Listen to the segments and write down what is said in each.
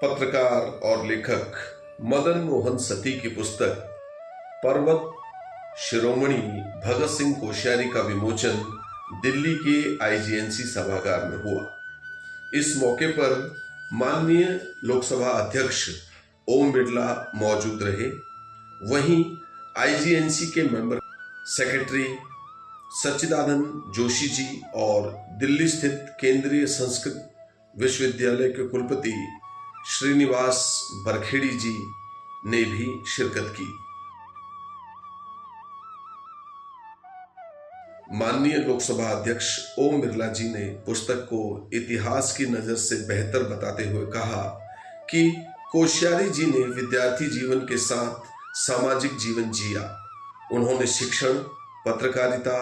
पत्रकार और लेखक मदन मोहन सती की पुस्तक पर्वत शिरोमणि भगत सिंह कोश्यारी का विमोचन दिल्ली के आईजीएनसी सभागार में हुआ। इस मौके पर माननीय लोकसभा अध्यक्ष ओम बिरला मौजूद रहे। वहीं आईजीएनसी के मेंबर सेक्रेटरी सच्चिदानंद जोशी जी और दिल्ली स्थित केंद्रीय संस्कृत विश्वविद्यालय के कुलपति श्रीनिवास बरखेड़ी जी ने भी शिरकत की। माननीय लोकसभा अध्यक्ष ओम बिरला जी ने पुस्तक को इतिहास की नजर से बेहतर बताते हुए कहा कि कोश्यारी जी ने विद्यार्थी जीवन के साथ सामाजिक जीवन जिया। उन्होंने शिक्षण, पत्रकारिता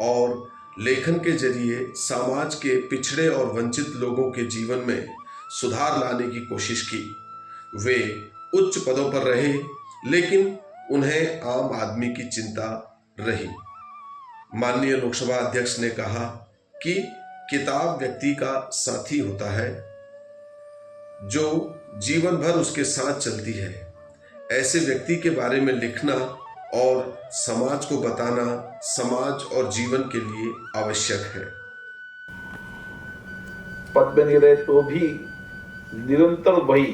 और लेखन के जरिए समाज के पिछड़े और वंचित लोगों के जीवन में सुधार लाने की कोशिश की। वे उच्च पदों पर रहे, लेकिन उन्हें आम आदमी की चिंता रही। माननीय लोकसभा अध्यक्ष ने कहा कि किताब व्यक्ति का साथी होता है जो जीवन भर उसके साथ चलती है। ऐसे व्यक्ति के बारे में लिखना और समाज को बताना समाज और जीवन के लिए आवश्यक है। पद में नहीं रहे तो भी निरंतर वही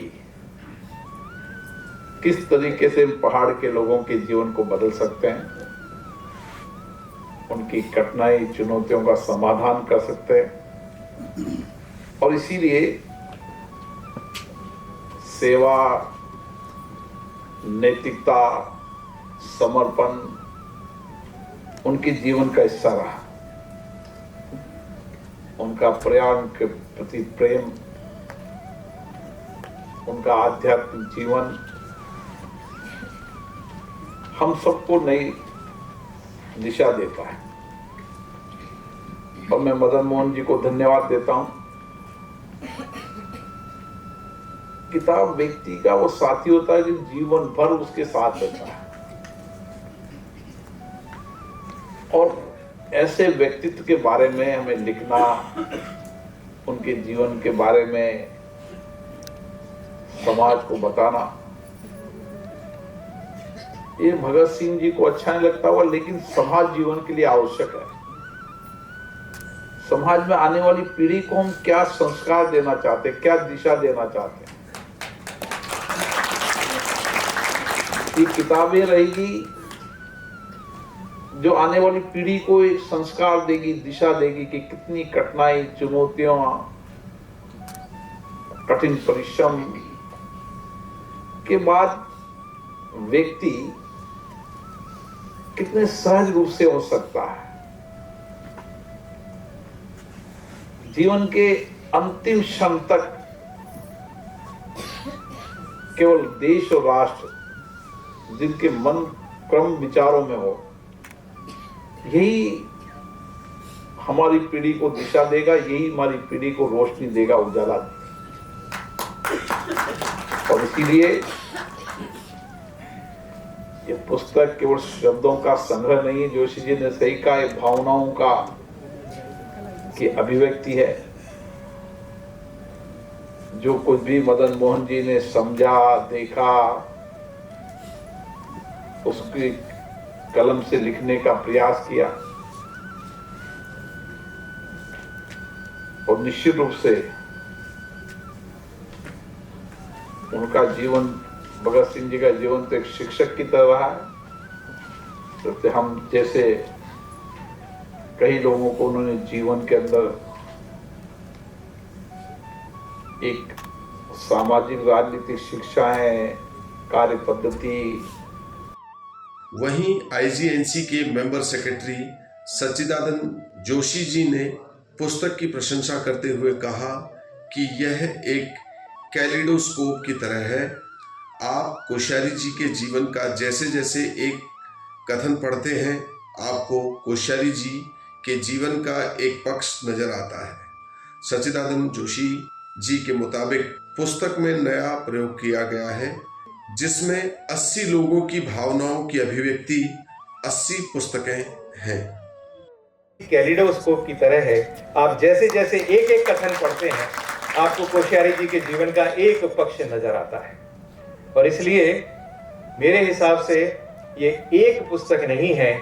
किस तरीके से पहाड़ के लोगों के जीवन को बदल सकते हैं, उनकी कठिनाई चुनौतियों का समाधान कर सकते हैं। और इसीलिए सेवा, नैतिकता, समर्पण उनके जीवन का हिस्सा रहा। उनका पर्यावरण के प्रति प्रेम, उनका आध्यात्मिक जीवन हम सबको नई दिशा देता है। और मैं मदन मोहन जी को धन्यवाद देता हूं। किताब व्यक्ति का वो साथी होता है जो जीवन भर उसके साथ रहता है। और ऐसे व्यक्तित्व के बारे में हमें लिखना, उनके जीवन के बारे में समाज को बताना, ये भगत सिंह जी को अच्छा नहीं लगता हुआ, लेकिन समाज जीवन के लिए आवश्यक है। समाज में आने वाली पीढ़ी को हम क्या संस्कार देना चाहते हैं, क्या दिशा देना चाहते हैं, ये किताबें रहेगी जो आने वाली पीढ़ी को एक संस्कार देगी, दिशा देगी कि कितनी कठिनाई, चुनौतियों, कठिन परिश्रम के बाद व्यक्ति कितने सहज रूप से हो सकता है। जीवन के अंतिम क्षण तक केवल देश और राष्ट्र जिनके मन क्रम विचारों में हो, यही हमारी पीढ़ी को दिशा देगा, यही हमारी पीढ़ी को रोशनी देगा, उजाला देगा। और इसीलिए ये पुस्तक केवल शब्दों का संग्रह नहीं है, जोशी जी ने सही कहा, ये भावनाओं का की अभिव्यक्ति है। जो कुछ भी मदन मोहन जी ने समझा, देखा, उसकी कलम से लिखने का प्रयास किया। और निश्चित रूप से उनका जीवन, भगत सिंह जी का जीवन तो एक शिक्षक की तरह रहा है। तो हम जैसे कई लोगों को उन्होंने जीवन के अंदर एक सामाजिक राजनीतिक शिक्षाएं, कार्य पद्धति। वहीं आईजीएनसी के मेंबर सेक्रेटरी सच्चिदानंद जोशी जी ने पुस्तक की प्रशंसा करते हुए कहा कि यह एक कैलिडोस्कोप की तरह है। आप कोश्यारी जी के जीवन का जैसे जैसे एक कथन पढ़ते हैं, आपको कोश्यारी जी के जीवन का एक पक्ष नजर आता है। सच्चिदानंद जोशी जी के मुताबिक पुस्तक में नया प्रयोग किया गया है, जिसमें 80 लोगों की भावनाओं की अभिव्यक्ति 80 पुस्तकें हैं। कैलिडोस्कोप की तरह है। आप जैसे जैसे एक एक कथन पढ़ते हैं, आपको कोश्यारी जी के जीवन का एक पक्ष नजर आता है। और इसलिए मेरे हिसाब से ये एक पुस्तक नहीं है,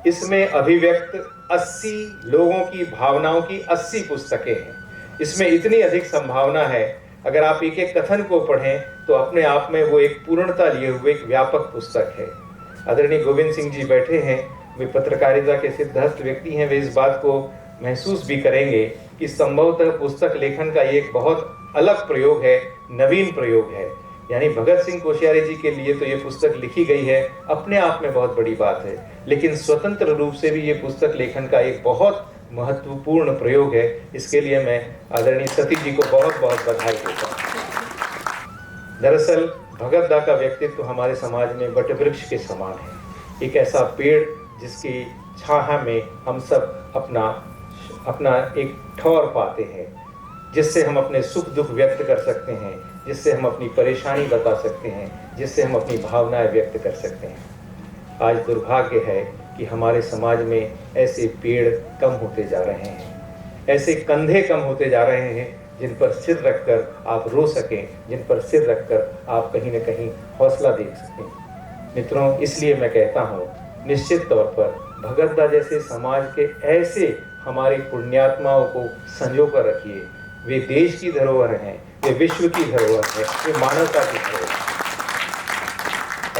इसमें अभिव्यक्त 80 लोगों की भावनाओं की 80 पुस्तकें हैं। इसमें इतनी अधिक संभावना है, अगर आप एक एक कथन को पढ़ें तो अपने आप में वो एक पूर्णता लिए हुए एक व्यापक पुस्तक है। आदरणीय गोविंद सिंह जी बैठे हैं, वे पत्रकारिता के सिद्धहस्त व्यक्ति हैं, वे इस बात को महसूस भी करेंगे कि संभवतः पुस्तक लेखन का ये एक बहुत अलग प्रयोग है, नवीन प्रयोग है। यानी भगत सिंह कोश्यारी जी के लिए तो ये पुस्तक लिखी गई है, अपने आप में बहुत बड़ी बात है, लेकिन स्वतंत्र रूप से भी ये पुस्तक लेखन का एक बहुत महत्वपूर्ण प्रयोग है। इसके लिए मैं आदरणीय सती जी को बहुत बहुत बधाई देता हूँ। दरअसल भगत दा का व्यक्तित्व हमारे समाज में वटवृक्ष के समान है, एक ऐसा पेड़ जिसकी छाया में हम सब अपना एक ठौर पाते हैं, जिससे हम अपने सुख दुख व्यक्त कर सकते हैं, जिससे हम अपनी परेशानी बता सकते हैं, जिससे हम अपनी भावनाएं व्यक्त कर सकते हैं। आज दुर्भाग्य है कि हमारे समाज में ऐसे पेड़ कम होते जा रहे हैं, ऐसे कंधे कम होते जा रहे हैं जिन पर सिर रखकर आप रो सकें, जिन पर सिर रखकर आप कहीं न कहीं हौसला दे सकें। मित्रों, इसलिए मैं कहता हूँ, निश्चित तौर पर भगत दा जैसे समाज के ऐसे हमारे पुण्यात्माओं को संजो कर रखिए। वे देश की धरोहर हैं, वे विश्व की धरोहर है, वे मानवता की धरोहर है।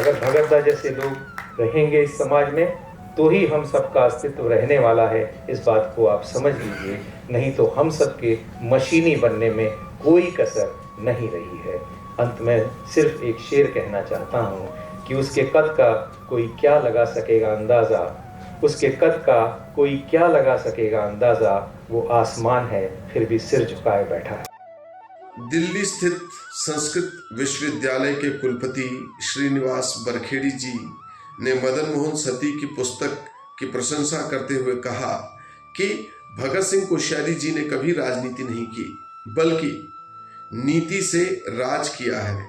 अगर भगत दा जैसे लोग रहेंगे इस समाज में तो ही हम सबका अस्तित्व रहने वाला है, इस बात को आप समझ लीजिए, नहीं तो हम सबके मशीनी बनने में कोई कसर नहीं रही है। अंत में सिर्फ एक शेर कहना चाहता हूँ कि उसके कद का कोई क्या लगा सकेगा अंदाज़ा, उसके कद का कोई क्या लगा सकेगा अंदाज़ा, वो आसमान है फिर भी सिर झुकाए बैठा है। दिल्ली स्थित संस्कृत विश्वविद्यालय के कुलपति श्रीनिवास बरखेड़ी जी ने मदन मोहन सती की पुस्तक की प्रशंसा करते हुए कहा कि भगत सिंह कोश्यारी जी ने कभी राजनीति नहीं की, बल्कि नीति से राज किया है।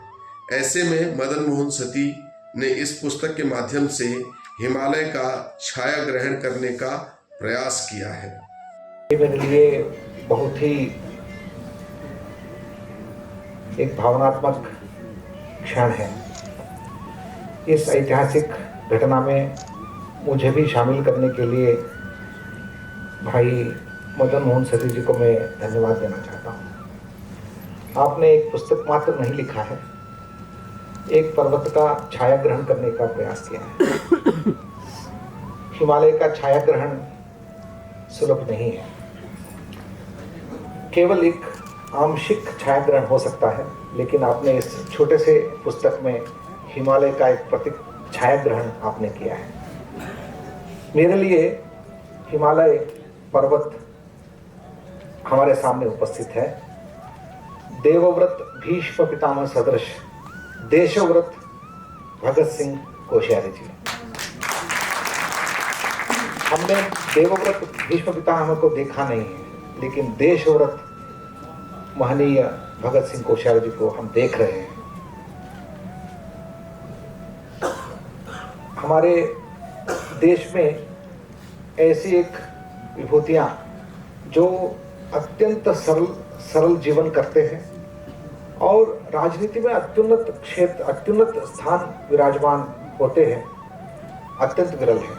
ऐसे में मदन मोहन सती ने इस पुस्तक के माध्यम से हिमालय का छाया ग्रहण करने का प्रयास किया है। ये मेरे लिए बहुत ही एक भावनात्मक क्षण है। इस ऐतिहासिक घटना में मुझे भी शामिल करने के लिए भाई मदन मोहन सती जी को मैं धन्यवाद देना चाहता हूँ। आपने एक पुस्तक मात्र नहीं लिखा है, एक पर्वत का छाया ग्रहण करने का प्रयास किया है। हिमालय का छाया ग्रहण सुलभ नहीं है, केवल एक आंशिक छाया ग्रहण हो सकता है, लेकिन आपने इस छोटे से पुस्तक में हिमालय का एक प्रतीक छाया ग्रहण आपने किया है। मेरे लिए हिमालय पर्वत हमारे सामने उपस्थित है। देवव्रत भीष्म पितामह सदृश देशव्रत भगत सिंह कोश्यारी जी। हमने देवव्रत भीष्म पितामह को देखा नहीं है, लेकिन देशव्रत महनीय भगत सिंह कोश्यारी जी को हम देख रहे हैं। हमारे देश में ऐसी एक विभूतियाँ जो अत्यंत सरल जीवन करते हैं और राजनीति में अत्युन्नत स्थान विराजमान होते हैं, अत्यंत विरल है।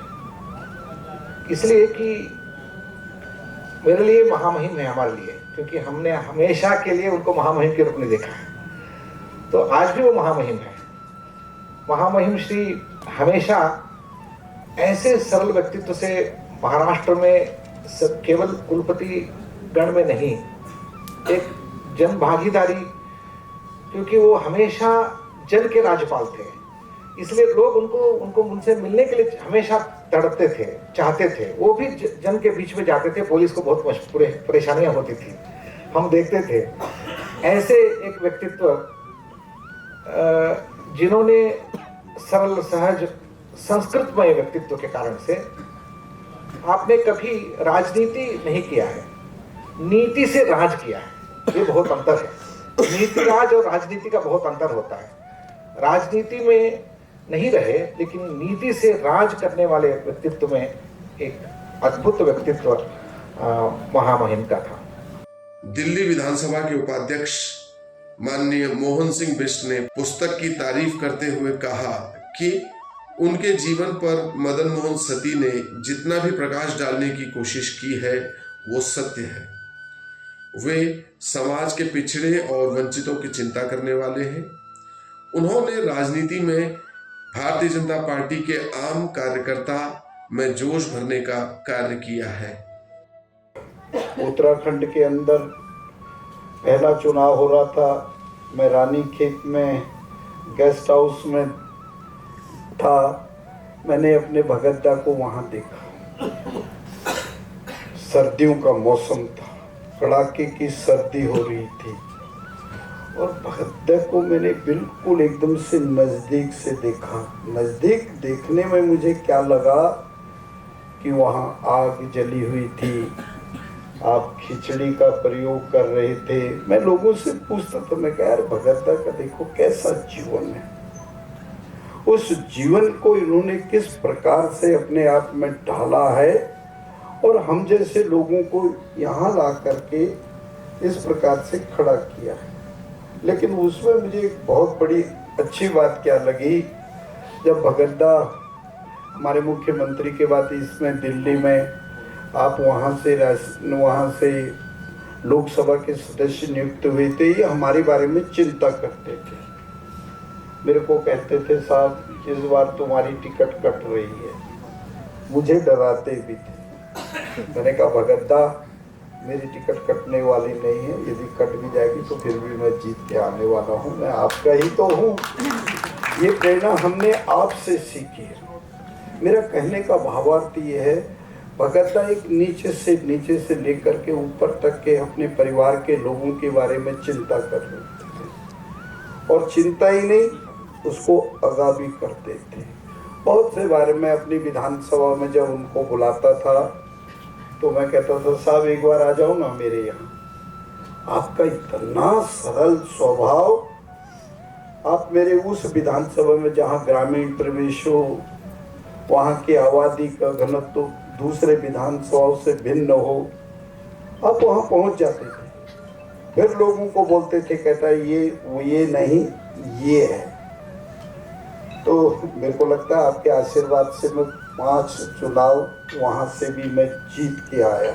इसलिए कि मेरे लिए महामहिम है हमारे लिए, क्योंकि हमने हमेशा के लिए उनको महामहिम के रूप में देखा है, तो आज भी वो महामहिम है। महामहिम श्री हमेशा ऐसे सरल व्यक्तित्व से महाराष्ट्र में केवल कुलपति गण में नहीं, एक जन भागीदारी, क्योंकि वो हमेशा जन के राज्यपाल थे, इसलिए लोग उनको उनसे मिलने के लिए हमेशा तड़पते थे, चाहते थे। वो भी जन के बीच में जाते थे, पुलिस को बहुत परेशानियां होती थी, हम देखते थे। ऐसे एक व्यक्तित्व जिन्होंने सरल सहज संस्कृतमय व्यक्तित्व के कारण से आपने कभी राजनीति नहीं किया है, नीति से राज किया है। ये बहुत अंतर है, नीति राज और राजनीति का बहुत अंतर होता है। राजनीति में नहीं रहे, लेकिन नीति से राज करने वाले व्यक्तित्व में एक अद्भुत व्यक्तित्व महामहिम का था। दिल्ली विधानसभा के उपाध्यक्ष माननीय मोहन सिंह बिष्ट ने पुस्तक की तारीफ करते हुए कहा कि उनके जीवन पर मदन मोहन सती ने जितना भी प्रकाश डालने की कोशिश की है वो सत्य है। वे समाज के पिछड़े और वंचितों की चिंता करने वाले हैं। उन्होंने राजनीति में भारतीय जनता पार्टी के आम कार्यकर्ता में जोश भरने का कार्य किया है। उत्तराखंड के अंदर पहला चुनाव हो रहा था, मैं रानीखेत में गेस्ट हाउस में था। मैंने अपने भगतदा को वहाँ देखा। सर्दियों का मौसम था, कड़ाके की सर्दी हो रही थी और भगतदा को मैंने बिल्कुल एकदम से नज़दीक से देखा। नज़दीक देखने में मुझे क्या लगा कि वहाँ आग जली हुई थी, आप खिचड़ी का प्रयोग कर रहे थे। मैं लोगों से पूछता था, मैं कह यार भगतदा का देखो कैसा जीवन है, उस जीवन को इन्होंने किस प्रकार से अपने आप में ढाला है और हम जैसे लोगों को यहाँ ला करके इस प्रकार से खड़ा किया है। लेकिन उसमें मुझे एक बहुत बड़ी अच्छी बात क्या लगी, जब भगतदा हमारे मुख्यमंत्री के बाद इसमें दिल्ली में आप वहाँ से लोकसभा के सदस्य नियुक्त हुए थे, ये हमारे बारे में चिंता करते थे। मेरे को कहते थे साहब इस बार तुम्हारी टिकट कट रही है, मुझे डराते भी थे। मैंने कहा भगतदा मेरी टिकट कटने वाली नहीं है, यदि कट भी जाएगी तो फिर भी मैं जीत के आने वाला हूँ, मैं आपका ही तो हूँ। ये प्रेरणा हमने आपसे सीखी है। मेरा कहने का भावार्थ ये है, भगतदा एक नीचे से लेकर के ऊपर तक के अपने परिवार के लोगों के बारे में चिंता कर रहे थे और चिंता ही नहीं, उसको आगाह भी करते थे। बहुत से बारे में अपनी विधानसभा में जब उनको बुलाता था तो मैं कहता था साहब एक बार आ जाओ ना मेरे यहाँ। आपका इतना सरल स्वभाव, आप मेरे उस विधानसभा में जहाँ ग्रामीण प्रवेश हो, वहाँ की आबादी का घनत्व दूसरे विधानसभाओं से भिन्न हो, आप वहाँ पहुँच जाते थे। फिर लोगों को बोलते थे, कहता ये नहीं ये है। तो मेरे को लगता है आपके आशीर्वाद से मैं 5 चुनाव वहाँ से भी मैं जीत के आया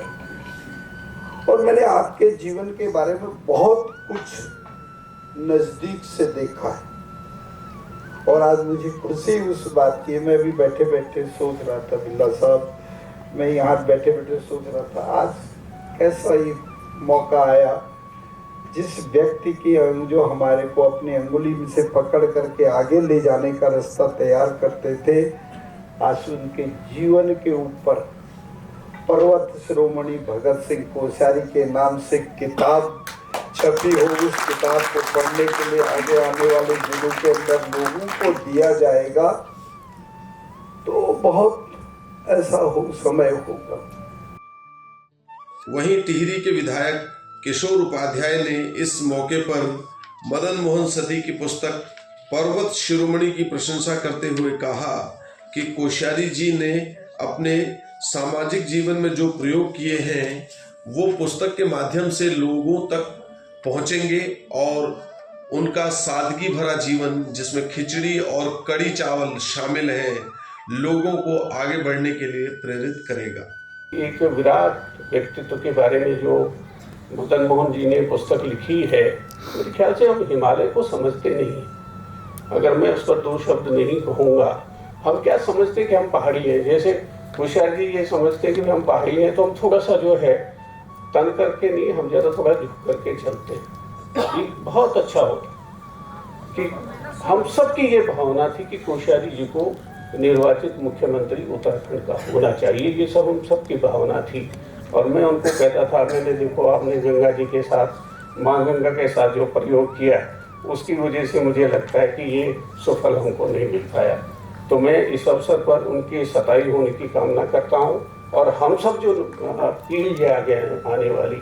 और मैंने आपके जीवन के बारे में बहुत कुछ नज़दीक से देखा है। और आज मुझे खुशी उस बात की है, मैं भी बैठे बैठे सोच रहा था, बिल्ला साहब मैं यहाँ बैठे बैठे सोच रहा था आज कैसा ये मौका आया, जिस व्यक्ति की जो हमारे को अपनी अंगुली से पकड़ करके आगे ले जाने का रास्ता तैयार करते थे, आज उनके जीवन के ऊपर पर्वत शिरोमणि भगत सिंह कोश्यारी के नाम से किताब छपी हो, उस किताब को पढ़ने के लिए आगे आने वाले दिनों के अंदर लोगों को दिया जाएगा तो बहुत ऐसा समय होगा। वहीं टिहरी के विधायक किशोर उपाध्याय ने इस मौके पर मदन मोहन सती की पुस्तक पर्वत शिरोमणि की प्रशंसा करते हुए कहा कि कोश्यारी जी ने अपने सामाजिक जीवन में जो प्रयोग किए हैं वो पुस्तक के माध्यम से लोगों तक पहुंचेंगे और उनका सादगी भरा जीवन जिसमें खिचड़ी और कड़ी चावल शामिल हैं लोगों को आगे बढ़ने के लिए प्रेरित करेगा। एक विराट व्यक्तित्व के बारे में जो मदन मोहन जी ने पुस्तक लिखी है, मेरे ख्याल से हम हिमालय को समझते नहीं। अगर मैं उस पर 2 शब्द नहीं कहूँगा, हम क्या समझते कि हम पहाड़ी हैं। जैसे कोश्यारी जी ये समझते कि हम पहाड़ी हैं तो हम थोड़ा सा जो है तन करके नहीं, हम ज़्यादा थोड़ा झुक करके चलते हैं। ये बहुत अच्छा होता कि हम सबकी ये भावना थी कि कोश्यारी जी को निर्वाचित मुख्यमंत्री उत्तराखंड का होना चाहिए, ये सब हम सबकी भावना थी। और मैं उनको कहता था, मैंने देखो आपने गंगा जी के साथ, माँ गंगा के साथ जो प्रयोग किया उसकी वजह से मुझे लगता है कि ये सफल हमको नहीं मिल पाया। तो मैं इस अवसर पर उनकी सताई होने की कामना करता हूँ और हम सब जो पीढ़ी आगे आने वाली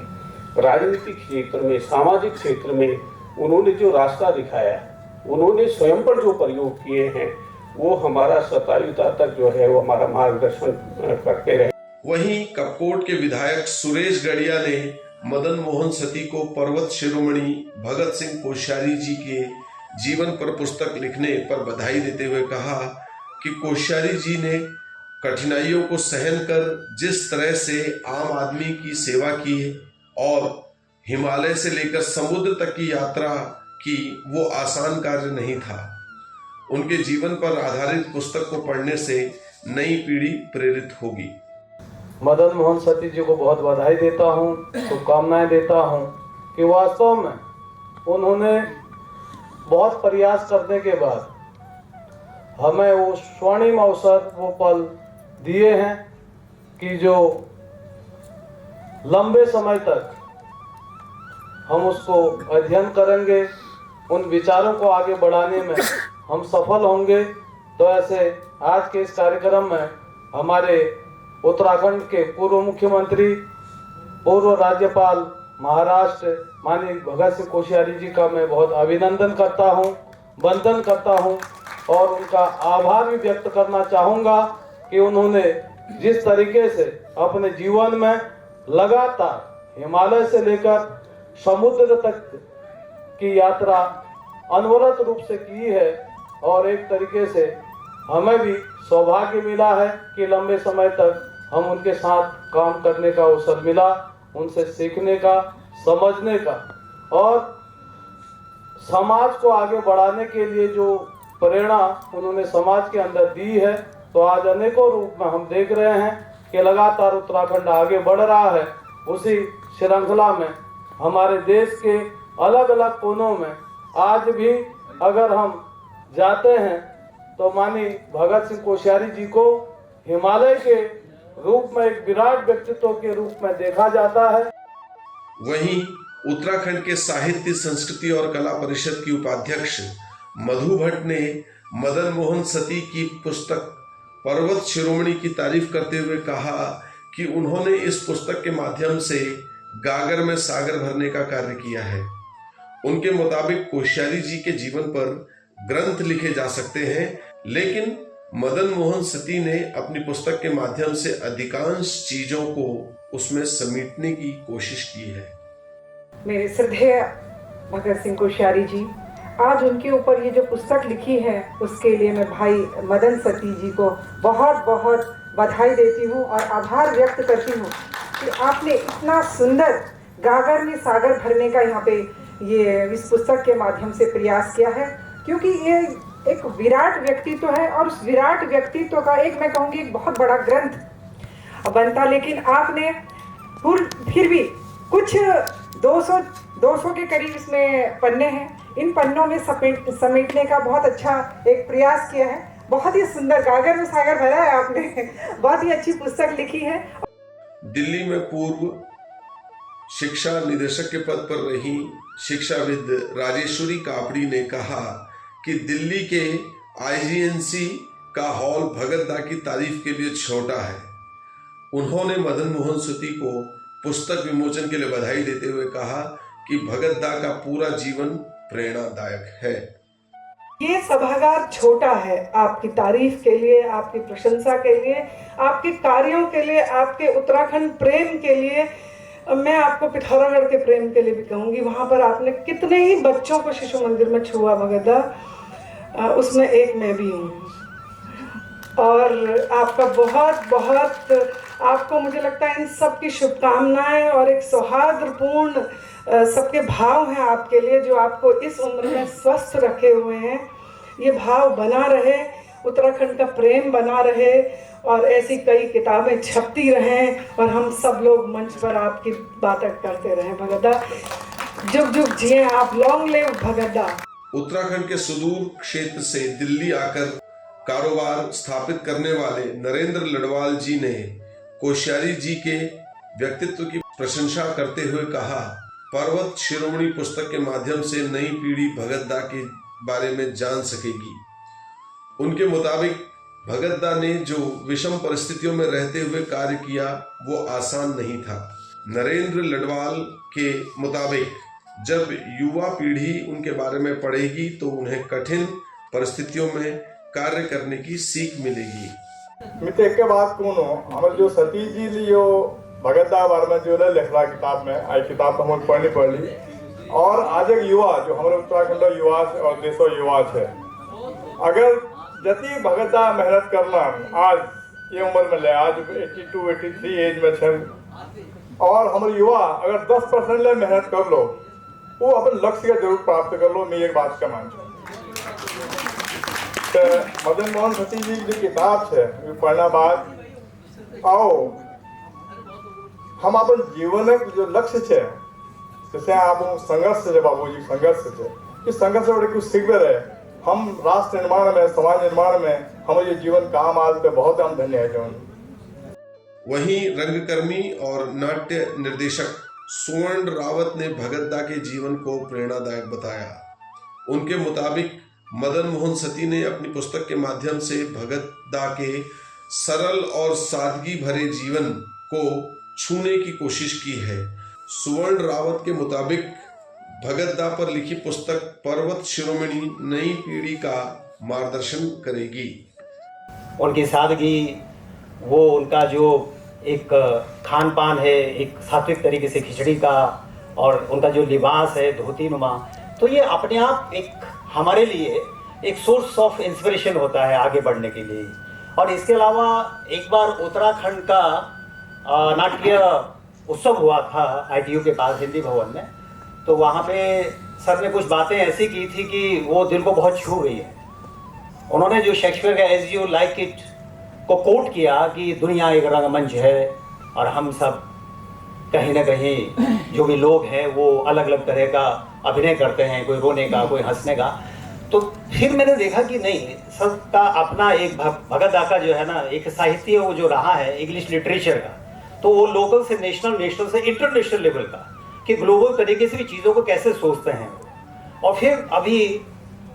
राजनीतिक क्षेत्र में, सामाजिक क्षेत्र में उन्होंने जो रास्ता दिखाया, उन्होंने स्वयं पर जो प्रयोग किए हैं, वो हमारा सतायुता तक जो है वो हमारा मार्गदर्शन करते रहे। वहीं कपकोट के विधायक सुरेश गड़िया ने मदन मोहन सती को पर्वत शिरोमणि भगत सिंह कोश्यारी जी के जीवन पर पुस्तक लिखने पर बधाई देते हुए कहा कि कोश्यारी जी ने कठिनाइयों को सहन कर जिस तरह से आम आदमी की सेवा की और हिमालय से लेकर समुद्र तक की यात्रा की, वो आसान कार्य नहीं था। उनके जीवन पर आधारित पुस्तक को पढ़ने से नई पीढ़ी प्रेरित होगी। मदन मोहन सती जी को बहुत बधाई देता हूँ, शुभकामनाएं देता हूँ कि वास्तव में उन्होंने बहुत प्रयास करने के बाद हमें वो स्वर्णिम अवसर, वो पल दिए हैं कि जो लंबे समय तक हम उसको अध्ययन करेंगे, उन विचारों को आगे बढ़ाने में हम सफल होंगे। तो ऐसे आज के इस कार्यक्रम में हमारे उत्तराखंड के पूर्व मुख्यमंत्री, पूर्व राज्यपाल महाराष्ट्र माननीय भगत सिंह कोश्यारी जी का मैं बहुत अभिनंदन करता हूं, वंदन करता हूं और उनका आभार भी व्यक्त करना चाहूँगा कि उन्होंने जिस तरीके से अपने जीवन में लगातार हिमालय से लेकर समुद्र तक की यात्रा अनवरत रूप से की है और एक तरीके से हमें भी सौभाग्य मिला है कि लंबे समय तक हम उनके साथ काम करने का अवसर मिला, उनसे सीखने का, समझने का और समाज को आगे बढ़ाने के लिए जो प्रेरणा उन्होंने समाज के अंदर दी है। तो आज अनेकों रूप में हम देख रहे हैं कि लगातार उत्तराखंड आगे बढ़ रहा है। उसी श्रृंखला में हमारे देश के अलग अलग कोनों में आज भी अगर हम जाते हैं तो माननीय भगत सिंह कोश्यारी जी को हिमालय के रूप में एक विराट व्यक्तित्व के रूप में देखा जाता है। वहीं उत्तराखंड के साहित्य, संस्कृति और कला परिषद की उपाध्यक्ष मधु भट्ट ने मदन मोहन सती की पुस्तक पर्वत शिरोमणि की तारीफ करते हुए कहा कि उन्होंने इस पुस्तक के माध्यम से गागर में सागर भरने का कार्य किया है। उनके मुताबिक कोश्यारी जी के जीवन पर ग्रंथ लिखे जा सकते हैं, लेकिन मदन मोहन सती ने अपनी पुस्तक के माध्यम से अधिकांश चीजों को उसमें समेटने की कोशिश की है। मेरे श्रद्धेय भगत सिंह कोश्यारी जी, आज उनके ऊपर ये जो पुस्तक लिखी है उसके लिए मैं भाई मदन सती जी को बहुत बहुत बधाई देती हूँ और आभार व्यक्त करती हूँ कि आपने इतना सुंदर गागर में सागर भरने का यहाँ पे ये इस पुस्तक के माध्यम से प्रयास किया है, क्योंकि ये एक विराट व्यक्तित्व है और उस विराट व्यक्तित्व का एक मैं कहूँगी एक बहुत बड़ा ग्रंथ बनता, लेकिन आपने फिर भी कुछ 200 के करीब इसमें पन्ने हैं, इन पन्नों में समेटने का बहुत अच्छा एक प्रयास किया है। बहुत ही सुंदर गागर में सागर भरा है आपने, बहुत ही अच्छी पुस्तक लिखी है। दिल्ली में पूर्व शिक्षा निदेशक के पद पर रही शिक्षाविद राजेश्वरी कापड़ी ने कहा कि दिल्ली के IGNC का हॉल भगत दा की तारीफ के लिए छोटा है। उन्होंने मदन मोहन सती को पुस्तक विमोचन के लिए बधाई देते हुए कहा कि भगत दा का पूरा जीवन प्रेरणादायक है। ये सभागार छोटा है आपकी तारीफ के लिए, आपकी प्रशंसा के लिए, आपके कार्यों के लिए, आपके उत्तराखंड प्रेम के लिए। मैं आपको पिथौरागढ़ के प्रेम के लिए भी कहूँगी। वहाँ पर आपने कितने ही बच्चों को शिशु मंदिर में छुआ भगत दा, उसमें एक मैं भी हूँ। और आपका बहुत बहुत आपको मुझे लगता है इन सब की शुभकामनाएं और एक सौहार्दपूर्ण सबके भाव हैं आपके लिए, जो आपको इस उम्र में स्वस्थ रखे हुए हैं। ये भाव बना रहे, उत्तराखंड का प्रेम बना रहे और ऐसी कई किताबें छपती रहें और हम सब लोग मंच पर आपकी बातें करते रहें। भगत दा जुग जुग जिए आप, लॉन्ग लिव भगत दा। उत्तराखंड के सुदूर क्षेत्र से दिल्ली आकर कारोबार स्थापित करने वाले नरेंद्र लडवाल जी ने कोश्यारी जी के व्यक्तित्व की प्रशंसा करते हुए कहा, पर्वत शिरोमणि पुस्तक के माध्यम से नई पीढ़ी भगत दा के बारे में जान सकेगी। उनके मुताबिक भगत दा ने जो विषम परिस्थितियों में रहते हुए कार्य किया वो आसान नहीं था। नरेंद्र लडवाल के मुताबिक जब युवा पीढ़ी उनके बारे में पढ़ेगी तो उन्हें कठिन परिस्थितियों में कार्य करने की सीख मिलेगी। मिते के बात कोनो हमर जो सती जी लियो भगत दा बारे में जो है लिखला किताब में आई किताब तो हम पढ़नी पड़ ली। और आज एक युवा जो हमारे उत्तराखंड युवा से और देशों युवा है, अगर जति भगत दा मेहनत करना आज ये उम्र में ले, आज 82 83 एज में छे, और हमारे युवा अगर 10% ले मेहनत कर लो, वो अपन लक्ष्य का जरूर प्राप्त कर लो। मैं एक बात का मानता हूँ। मदन मोहन सती जी की किताब है पढ़ना बाद आओ हम अपन जीवन जो लक्ष्य है, जैसे आप संघर्ष है, बाबूजी संघर्ष है, इस संघर्ष से बड़े कुछ सीख रहे। हम राष्ट्र निर्माण में, समाज निर्माण में हमारे जीवन काम आज पे बहुत हम धन्य है। वहीं रंगकर्मी और नाट्य निर्देशक स्वर्ण रावत ने भगत दा के जीवन को प्रेरणादायक बताया। उनके मुताबिक मदन मोहन सती ने अपनी पुस्तक के माध्यम से भगत दा के सरल और सादगी भरे जीवन को छूने की कोशिश की है। स्वर्ण रावत के मुताबिक भगत दा पर लिखी पुस्तक पर्वत शिरोमणि नई पीढ़ी का मार्गदर्शन करेगी। उनकी सादगी, वो उनका जो एक खान पान है, एक सात्विक तरीके से खिचड़ी का, और उनका जो लिबास है धोती नुमा, तो ये अपने आप एक हमारे लिए एक सोर्स ऑफ इंस्पिरेशन होता है आगे बढ़ने के लिए। और इसके अलावा एक बार उत्तराखंड का नाट्य उत्सव हुआ था ITU के पास हिंदी भवन में, तो वहाँ पे सर ने कुछ बातें ऐसी की थी कि वो दिल को बहुत छू गई है। उन्होंने जो शेक्सपियर का एज यू लाइक इट को कोट किया कि दुनिया एक रंगमंच है और हम सब कहीं ना कहीं जो भी लोग हैं वो अलग अलग तरह का अभिनय करते हैं, कोई रोने का, कोई हंसने का। तो फिर मैंने देखा कि नहीं, सबका अपना एक भगत दा का जो है ना एक साहित्य वो जो रहा है इंग्लिश लिटरेचर का, तो वो लोकल से नेशनल, नेशनल से इंटरनेशनल लेवल का, कि ग्लोबल तरीके से भी चीज़ों को कैसे सोचते हैं। और फिर अभी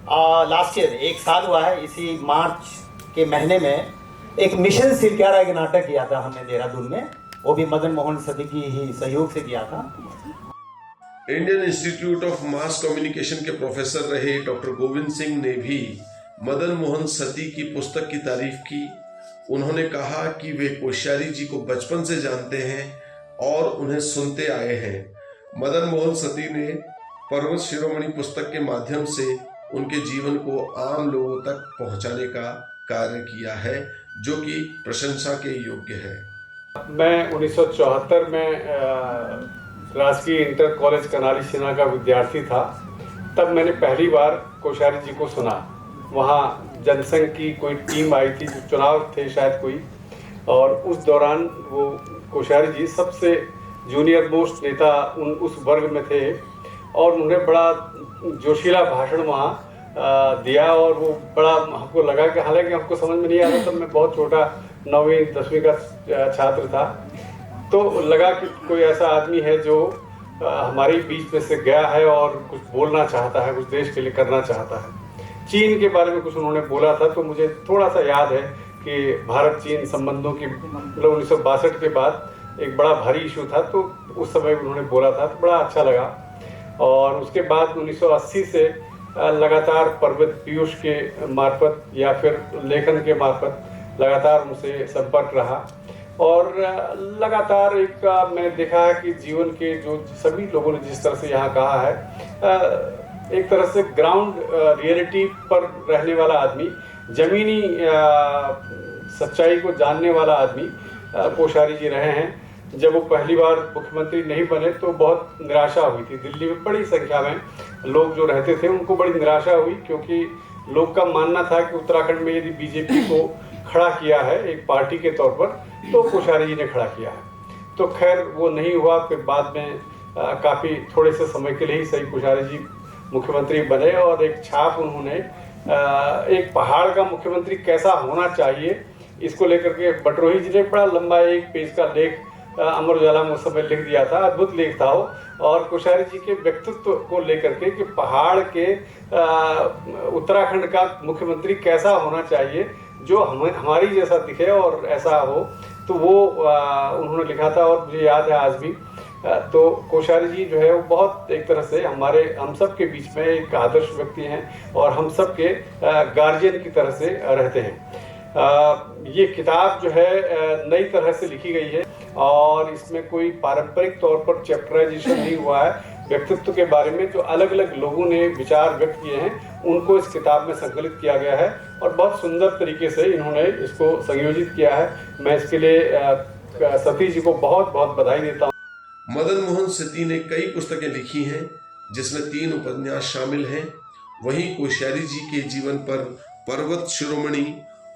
लास्ट ईयर 1 साल हुआ है, इसी मार्च के महीने में एक मिशन सिरक्यारा एक नाटक किया था हमने देहरादून में, वो भी मदन मोहन सती की ही सहयोग से किया था। Indian institute of mass communication के प्रोफेसर रहे डॉक्टर गोविंद सिंह ने भी मदन मोहन सती की पुस्तक की तारीफ की। उन्होंने कहा कि वे कोश्यारी जी को बचपन से जानते हैं और उन्हें सुनते आए हैं। मदन मोहन सती ने पर्वत शिरोमणि पुस्तक के माध्यम से उनके जीवन को आम लोगों तक पहुंचाने का कार्य किया है, जो कि प्रशंसा के योग्य है। मैं 1974 में राजकीय इंटर कॉलेज कनाली सेना का विद्यार्थी था। तब मैंने पहली बार कोश्यारी जी को सुना। वहाँ जनसंघ की कोई टीम आई थी, जो चुनाव थे शायद कोई, और उस दौरान वो कोश्यारी जी सबसे जूनियर मोस्ट नेता उस वर्ग में थे, और उन्होंने बड़ा जोशीला भाषण वहाँ दिया। और वो बड़ा हमको लगा कि हालांकि हमको समझ में नहीं आ रहा, तब मैं बहुत छोटा 9वीं 10वीं का छात्र था, तो लगा कि कोई ऐसा आदमी है जो हमारे बीच में से गया है और कुछ बोलना चाहता है, कुछ देश के लिए करना चाहता है। चीन के बारे में कुछ उन्होंने बोला था, तो मुझे थोड़ा सा याद है कि भारत चीन संबंधों की मतलब 1962 के बाद एक बड़ा भारी इशू था, तो उस समय उन्होंने बोला था, तो बड़ा अच्छा लगा। और उसके बाद 1980 से लगातार पर्वत पीयूष के मार्फत या फिर लेखन के मार्फत लगातार उनसे संपर्क रहा। और लगातार एक मैंने देखा है कि जीवन के जो सभी लोगों ने जिस तरह से यहाँ कहा है, एक तरह से ग्राउंड रियलिटी पर रहने वाला आदमी, जमीनी सच्चाई को जानने वाला आदमी कोश्यारी जी रहे हैं। जब वो पहली बार मुख्यमंत्री नहीं बने तो बहुत निराशा हुई थी। दिल्ली में बड़ी संख्या में लोग जो रहते थे उनको बड़ी निराशा हुई, क्योंकि लोग का मानना था कि उत्तराखंड में यदि बीजेपी को खड़ा किया है एक पार्टी के तौर पर, तो कोश्यारी जी ने खड़ा किया है। तो खैर वो नहीं हुआ। फिर बाद में काफ़ी थोड़े से समय के लिए ही सही कोश्यारी जी मुख्यमंत्री बने, और एक छाप उन्होंने एक पहाड़ का मुख्यमंत्री कैसा होना चाहिए इसको लेकर के बटरोही जी ने बड़ा लंबा 1 पेज का लेख अमर उजाला में उस समय लिख दिया था। अद्भुत लेख था वो, और कोश्यारी जी के व्यक्तित्व को लेकर के कि पहाड़ के उत्तराखंड का मुख्यमंत्री कैसा होना चाहिए जो हमारी जैसा दिखे और ऐसा हो, तो वो उन्होंने लिखा था। और मुझे याद है आज भी। तो कोश्यारी जी जो है वो बहुत एक तरह से हम सब के बीच में एक आदर्श व्यक्ति हैं, और हम सब के गार्जियन की तरह से रहते हैं। ये किताब जो है नई तरह से लिखी गई है। और इसमें कोई पारंपरिक तौर पर चैप्टराइजेशन नहीं हुआ है। व्यक्तित्व के बारे में जो अलग अलग लोगों ने विचार व्यक्त किए हैं उनको इस किताब में संकलित किया गया है और बहुत सुंदर तरीके से इन्होंने इसको संयोजित किया है। मैं इसके लिए सतीश जी को बहुत बहुत बधाई देता हूँ। मदन मोहन सेठी ने कई पुस्तकें लिखी हैं जिसमें 3 उपन्यास शामिल हैं। वहीं कोश्यारी जी के जीवन पर पर्वत शिरोमणि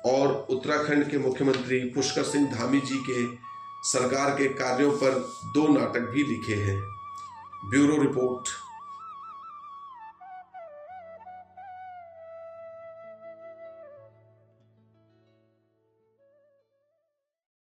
और उत्तराखंड के मुख्यमंत्री पुष्कर सिंह धामी जी के सरकार के कार्यों पर 2 नाटक भी लिखे हैं। Bureau report.